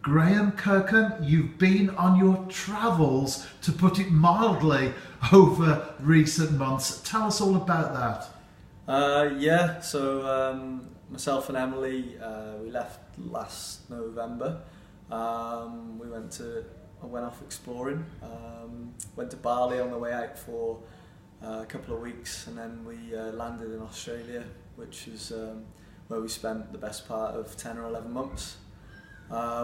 Graham Kirkham, you've been on your travels, to put it mildly, over recent months. Tell us all about that. So myself and Emily, we left last November. I went off exploring. Went to Bali on the way out for a couple of weeks, and then we landed in Australia, which is where we spent the best part of 10 or 11 months,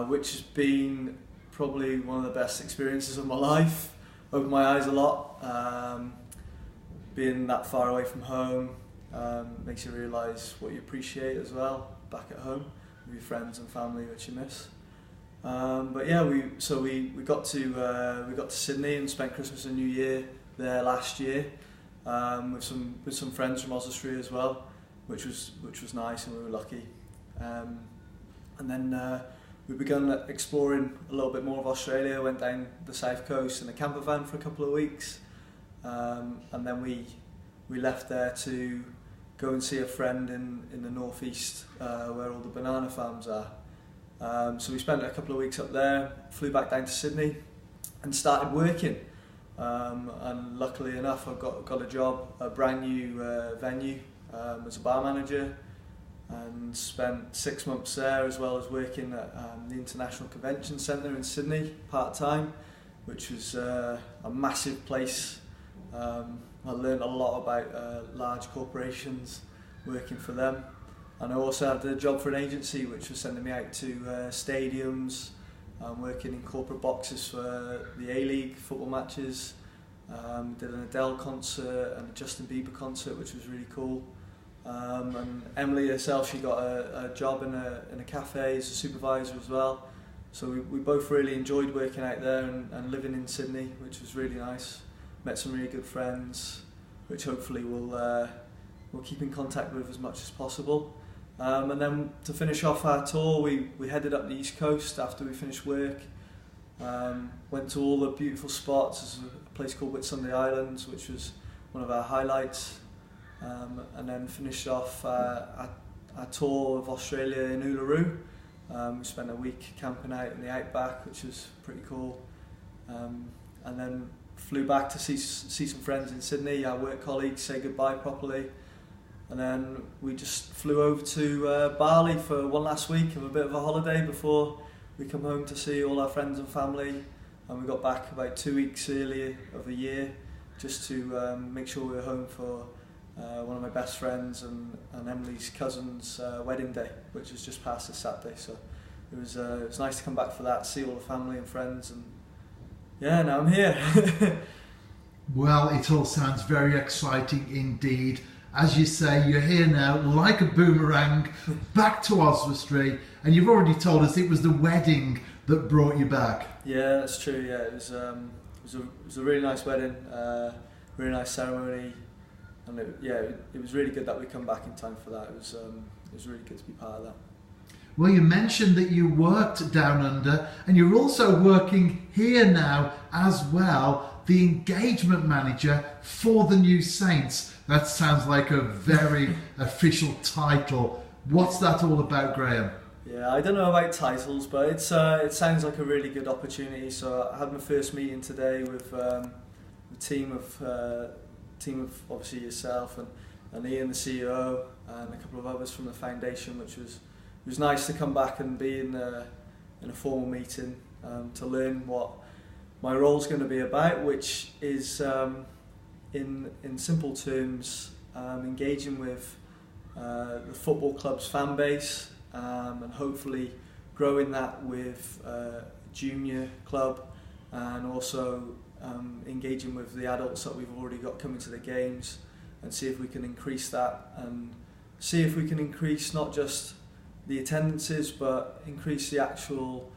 which has been probably one of the best experiences of my life. Opened my eyes a lot. Being that far away from home makes you realise what you appreciate as well back at home with your friends and family, which you miss. But yeah, we got to Sydney and spent Christmas and New Year there last year with some friends from Australia as well, which was nice, and we were lucky. And then we began exploring a little bit more of Australia. Went down the south coast in a camper van for a couple of weeks, and then we left there to go and see a friend in the northeast where all the banana farms are. So we spent a couple of weeks up there, flew back down to Sydney and started working. And luckily enough, I got a job, a brand new venue as a bar manager, and spent 6 months there, as well as working at the International Convention Centre in Sydney part-time, which was a massive place. I learned a lot about large corporations, working for them. And I also had a job for an agency which was sending me out to stadiums, working in corporate boxes for the A-League football matches. Did an Adele concert and a Justin Bieber concert, which was really cool. And Emily herself, she got a job in a cafe as a supervisor as well. So we both really enjoyed working out there and living in Sydney, which was really nice. Met some really good friends, which hopefully we'll keep in contact with as much as possible. And then to finish off our tour, we headed up the East Coast after we finished work. Went to all the beautiful spots. There's a place called Whitsunday Islands, which was one of our highlights. And then finished off our tour of Australia in Uluru. We spent a week camping out in the outback, which was pretty cool. And then flew back to see some friends in Sydney, our work colleagues, say goodbye properly. And then we just flew over to Bali for one last week of a bit of a holiday before we come home to see all our friends and family. And we got back about 2 weeks earlier of the year, just to make sure we were home for one of my best friends and Emily's cousin's wedding day, which was just past this Saturday. So it was nice to come back for that, see all the family and friends, and yeah, now I'm here. Well, it all sounds very exciting indeed. As you say, you're here now, like a boomerang, back to Oswestry, and you've already told us it was the wedding that brought you back. Yeah, that's true. Yeah, it was a really nice wedding, really nice ceremony, and it was really good that we come back in time for that. It was really good to be part of that. Well, you mentioned that you worked down under, and you're also working here now as well, the engagement manager for the New Saints. That sounds like a very official title. What's that all about, Graham? Yeah, I don't know about titles, but it sounds like a really good opportunity. So I had my first meeting today with a team of obviously yourself and Ian, the CEO, and a couple of others from the foundation, which was nice to come back and be in a formal meeting to learn what my role's going to be about, which is in simple terms engaging with the football club's fan base and hopefully growing that with a junior club, and also engaging with the adults that we've already got coming to the games, and see if we can increase that, and see if we can increase not just the attendances but increase the actual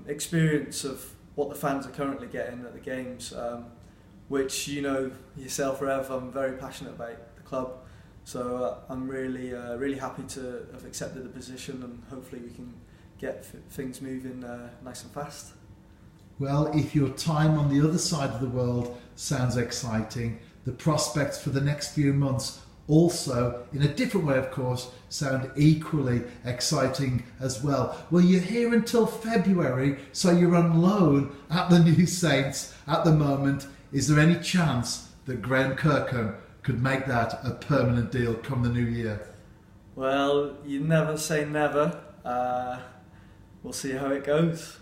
experience of what the fans are currently getting at the games, which, you know yourself, Rev, I'm very passionate about the club. So I'm really happy to have accepted the position, and hopefully we can get things moving nice and fast. Well, if your time on the other side of the world sounds exciting, the prospects for the next few months also, in a different way of course, sound equally exciting as well. Well, you're here until February, so you're on loan at the New Saints at the moment. Is there any chance that Graham Kirkham could make that a permanent deal come the new year? Well, you never say never. We'll see how it goes.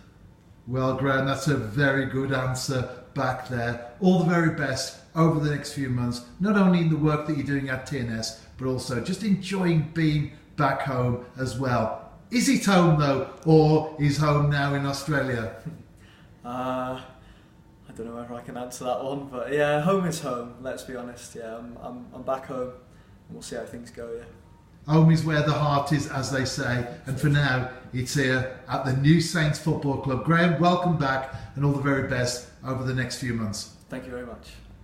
Well, Graham, that's a very good answer back there. All the very best over the next few months, not only in the work that you're doing at TNS, but also just enjoying being back home as well. Is it home though, or is home now in Australia? I don't know whether I can answer that one, but yeah, home is home. Let's be honest. Yeah, I'm back home, and we'll see how things go. Yeah. Home is where the heart is, as they say, and for now, it's here at the New Saints Football Club. Graham, welcome back, and all the very best over the next few months. Thank you very much.